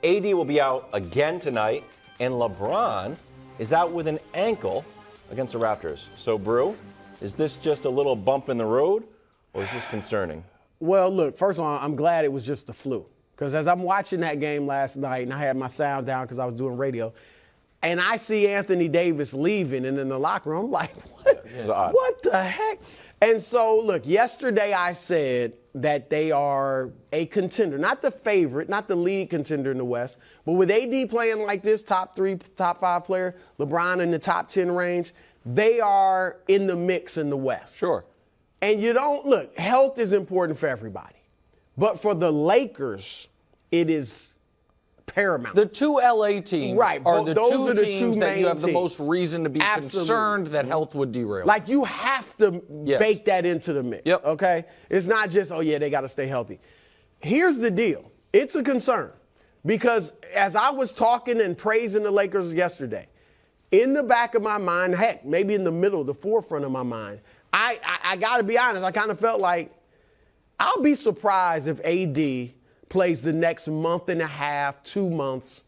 AD will be out again tonight, and LeBron is out with an ankle against the Raptors. So, Brew, is this just a little bump in the road, or is this concerning? Well, look, first of all, I'm glad it was just the flu. Because as I'm watching that game last night, and I had my sound down because I was doing radio, and I see Anthony Davis leaving, and in the locker room, I'm like, what the heck? And so, look, yesterday I said that they are a contender, not the favorite, not the lead contender in the West, but with AD playing like this, top 3, top 5 player, LeBron in the top 10 range, they are in the mix in the West. Sure. And you don't, look, health is important for everybody. But for the Lakers, it is paramount. The two LA teams are the two teams that you have the most reason to be concerned that health would derail. Like, you have to bake that into the mix, okay? It's not just, oh, yeah, they got to stay healthy. Here's the deal. It's a concern because as I was talking and praising the Lakers yesterday, in the back of my mind, heck, maybe in the middle, the forefront of my mind, I got to be honest, I kind of felt like I'll be surprised if AD plays the next month and a half, 2 months,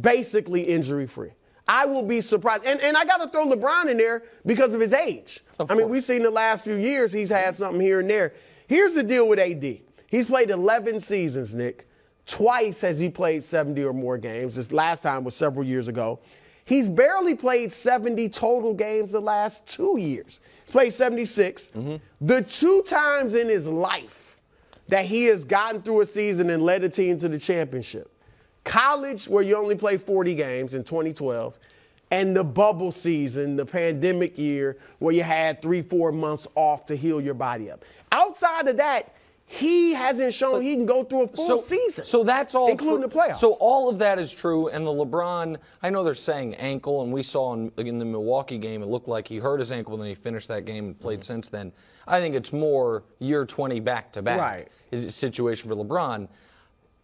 basically injury-free. I will be surprised. And I got to throw LeBron in there because of his age. I mean, we've seen the last few years he's had something here and there. Here's the deal with AD. He's played 11 seasons, Nick. Twice has he played 70 or more games. This last time was several years ago. He's barely played 70 total games the last 2 years. He's played 76. The 2 times in his life that he has gotten through a season and led a team to the championship, college, where you only play 40 games in 2012, and the bubble season, the pandemic year, where you had 3-4 months off to heal your body up. Outside of that, he hasn't shown he can go through a full season. So that's all including the playoffs. So all of that is true. And the LeBron, I know they're saying ankle, and we saw in the Milwaukee game, it looked like he hurt his ankle, and then he finished that game and played since then. I think it's more year 20 back-to-back is a situation for LeBron.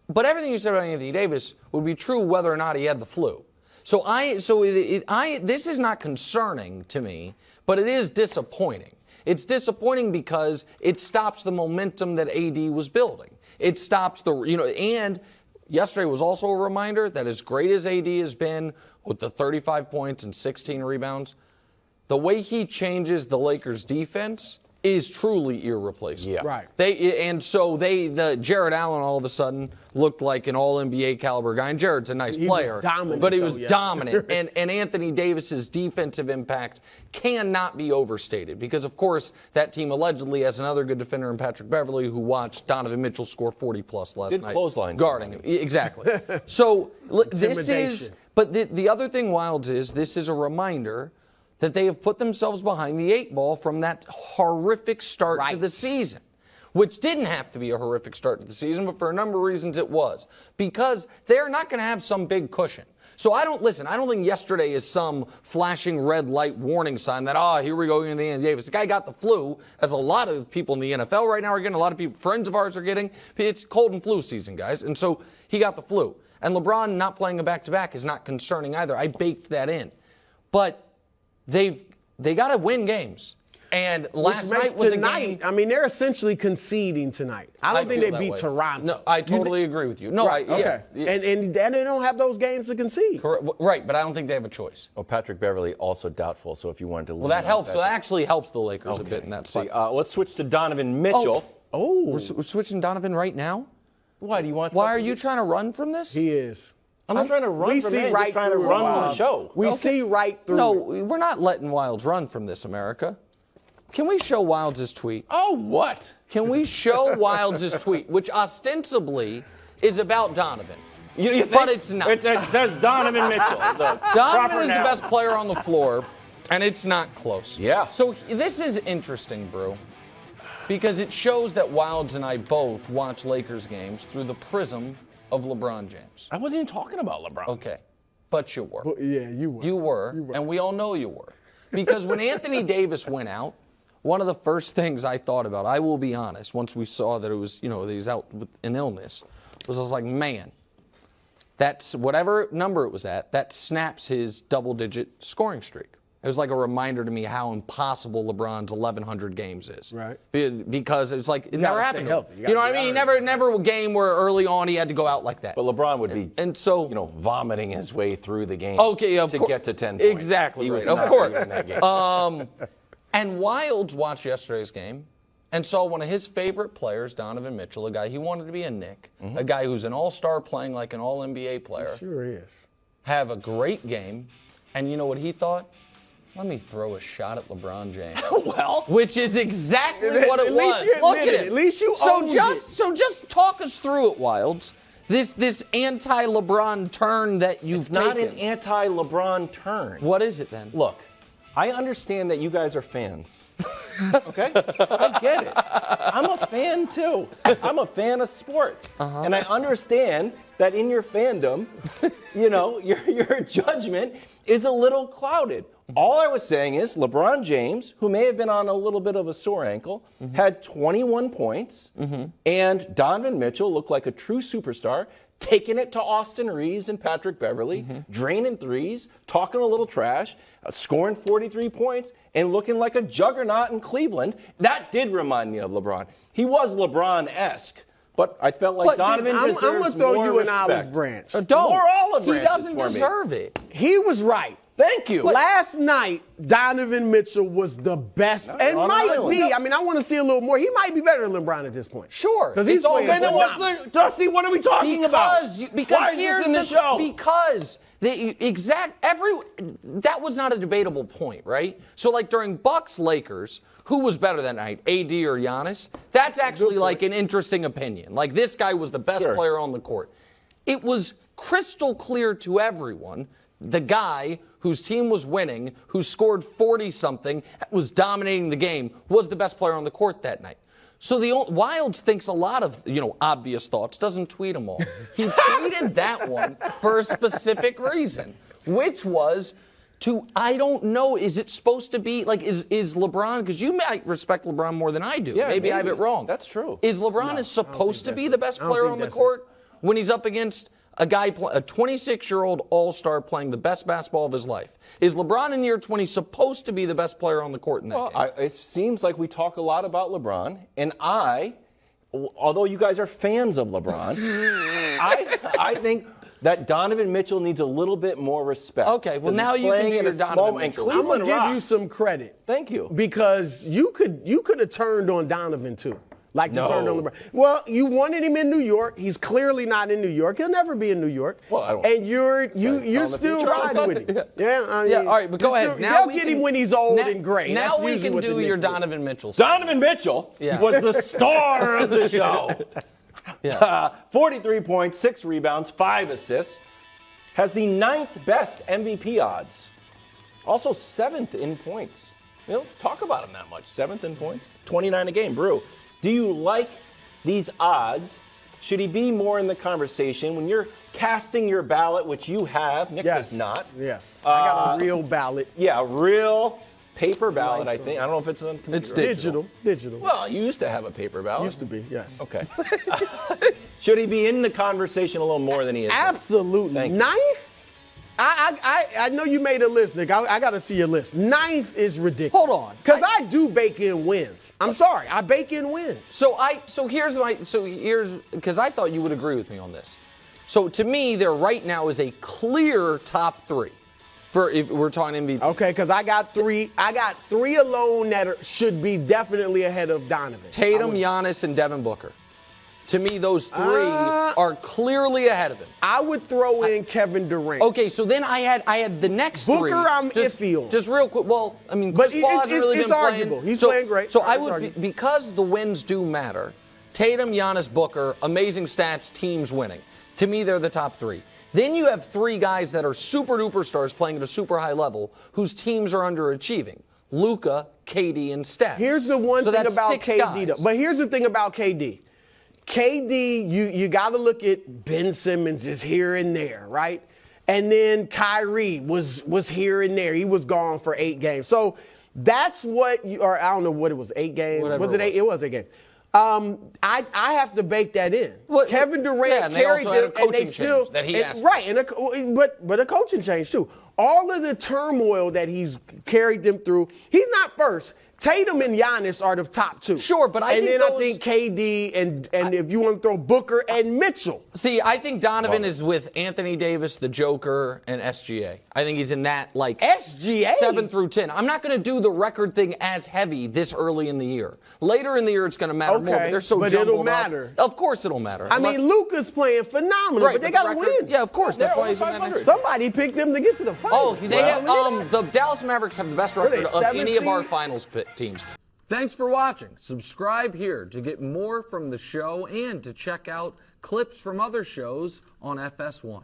But everything you said about Anthony Davis would be true whether or not he had the flu. This is not concerning to me, but it is disappointing. It's disappointing because it stops the momentum that AD was building. It stops and yesterday was also a reminder that as great as AD has been with the 35 points and 16 rebounds, the way he changes the Lakers defense is truly irreplaceable. Yeah. Right. Jared Allen all of a sudden looked like an all-NBA caliber guy. And Jared's a nice player. Was dominant, but he was dominant. And Anthony Davis's defensive impact cannot be overstated because, of course, that team allegedly has another good defender in Patrick Beverley who watched Donovan Mitchell score 40-plus last night. Good clothesline. Guarding him. Exactly. So this is – but the other thing, Wildes, is this is a reminder – that they have put themselves behind the 8 ball from that horrific start to the season, which didn't have to be a horrific start to the season, but for a number of reasons it was, because they're not going to have some big cushion. So I don't think yesterday is some flashing red light warning sign that, here we go again to Anthony Davis. The guy got the flu, as a lot of people in the NFL right now are getting, a lot of people, friends of ours are getting. It's cold and flu season, guys, and so he got the flu. And LeBron not playing a back-to-back is not concerning either. I baked that in. But they got to win games. And last night was tonight, a game. I mean, they're essentially conceding tonight. I don't think they beat Toronto. No, I totally agree with you. No, okay. And they don't have those games to concede. Correct. Right, but I don't think they have a choice. Well, Patrick Beverley also doubtful, so if you wanted to Well, that helps. So that actually helps the Lakers a bit in that spot. Let's switch to Donovan Mitchell. We're switching Donovan right now? Why do you want? Why are you trying to run from this? He is. I'm not trying to run from it. I'm trying to run the show. We see right through. No, we're not letting Wildes run from this, America. Can we show Wildes' tweet? Oh, what? Can we show Wildes' tweet, which ostensibly is about Donovan? But it's not. It says Donovan Mitchell. Donovan is the best player on the floor, and it's not close. Yeah. So this is interesting, Brew, because it shows that Wildes and I both watch Lakers games through the prism of LeBron James. I wasn't even talking about LeBron. Okay, but you were. Yeah, you were. You were, and we all know you were. Because when Anthony Davis went out, one of the first things I thought about, I will be honest, once we saw that it was, that he was out with an illness, was I was like, man, that's whatever number it was at, that snaps his double-digit scoring streak. It was like a reminder to me how impossible LeBron's 1,100 games is. Right. Because it's like it never happened. You know what I mean? Never a game where early on he had to go out like that. But LeBron would be, vomiting his way through the game. To get to 10 points. Exactly. He was right. not Of course. losing that game. And Wildes watched yesterday's game and saw one of his favorite players, Donovan Mitchell, a guy he wanted to be a Knick, a guy who's an all-star playing like an all-NBA player. He sure is. Have a great game. And you know what he thought? Let me throw a shot at LeBron James. Well, which is exactly what it At was. least you Look admit at it. it. At least you owned it. So just talk us through it, Wildes. This anti-LeBron turn that you've taken. not an anti-LeBron turn. What is it then? Look, I understand that you guys are fans. Okay? I get it. I'm a fan too. I'm a fan of sports. And I understand that in your fandom, your judgment is a little clouded. All I was saying is LeBron James, who may have been on a little bit of a sore ankle, had 21 points, and Donovan Mitchell looked like a true superstar, taking it to Austin Reeves and Patrick Beverley, draining threes, talking a little trash, scoring 43 points, and looking like a juggernaut in Cleveland. That did remind me of LeBron. He was LeBron-esque. But I felt like Donovan deserves more I'm going to throw you an respect. olive branch. Don't. More olive branches He doesn't for me. deserve it. He was right. Thank you. Last night, Donovan Mitchell was the best, and on might an island. be. I mean, I want to see a little more. He might be better than LeBron at this point. Sure. Because he's all playing. Okay, then what's the Dusty? What are we talking about? Because Why is here's this in the show? Because that was not a debatable point, right? So like during Bucks Lakers, who was better that night, AD or Giannis? That's actually like an interesting opinion. Like this guy was the best player on the court. It was crystal clear to everyone. The guy whose team was winning, who scored 40-something, was dominating the game, was the best player on the court that night. So Wildes thinks a lot of, obvious thoughts, doesn't tweet them all. He tweeted that one for a specific reason, which was I don't know, is it supposed to be, like, is LeBron, because you might respect LeBron more than I do. Yeah, maybe I have it wrong. That's true. Is LeBron supposed to be the best player on the court when he's up against a guy, a 26-year-old all-star playing the best basketball of his life? Is LeBron in year 20 supposed to be the best player on the court in that game? It seems like we talk a lot about LeBron, and although you guys are fans of LeBron, I think that Donovan Mitchell needs a little bit more respect. Okay, well now you can do your Donovan Mitchell. I'm going to give you some credit. Thank you. Because you could have turned on Donovan too. Like you turned on LeBron. Well, you wanted him in New York. He's clearly not in New York. He'll never be in New York. Well, I don't. And you're still riding with him. Yeah, I mean, all right, but go ahead. Now they'll get him when he's old and gray. Now That's we usually can what do the your Knicks do. Donovan Mitchell. Donovan Mitchell was the star of the show. 43 points, 6 rebounds, 5 assists. Has the 9th best MVP odds. Also 7th in points. We don't talk about him that much. 7th in points, 29 a game. Brew, do you like these odds? Should he be more in the conversation when you're casting your ballot, which you have? Nick does not. Yes. I got a real ballot. Yeah, real paper ballot, I think. I don't know if it's on computer. It's Digital. Well, you used to have a paper ballot. Used to be, yes. Okay. Should he be in the conversation a little more than he is? Absolutely. Thank you. 9th? I know you made a list, Nick. I got to see your list. 9th is ridiculous. Hold on. Because I do bake in wins. I'm sorry. I bake in wins. So here's because I thought you would agree with me on this. So to me, there right now is a clear top 3 for if we're talking MVP. Okay, because I got 3. I got 3 alone that should be definitely ahead of Donovan. Tatum, Giannis, and Devin Booker. To me, those 3 are clearly ahead of him. I would throw in Kevin Durant. Okay, so then I had the next 3. Booker, I'm iffy on. Just real quick. Well, I mean, But Chris Paul hasn't really it's been arguable. playing. He's playing great. So I would because the wins do matter. Tatum, Giannis, Booker, amazing stats, teams winning. To me, they're the top 3. Then you have 3 guys that are super duper stars playing at a super high level whose teams are underachieving. Luka, KD, and Steph. Here's the one thing about KD, though. But here's the thing about KD. KD, you got to look at Ben Simmons is here and there, right? And then Kyrie was here and there. He was gone for 8 games. So that's what or I don't know what it was, 8 games. Whatever was it 8? It was 8 games. I have to bake that in. Kevin Durant carried them, and they still that he asked right, but a coaching change too. All of the turmoil that he's carried them through, he's not first. Tatum and Giannis are the top two. Sure, but I think KD and if you want to throw Booker and Mitchell. See, I think Donovan is with Anthony Davis, the Joker, and SGA. I think he's in that SGA 7 through 10. I'm not going to do the record thing as heavy this early in the year. Later in the year, it's going to matter more. But they're so but it'll matter. Of course, it'll matter. I mean, Luka's playing phenomenal, right, but they got to win. Yeah, of course. That's why he's in that next. Somebody picked them to get to the finals. Oh, they have the Dallas Mavericks have the best record of any of our finals teams. Thanks for watching. Subscribe here to get more from the show and to check out clips from other shows on FS1.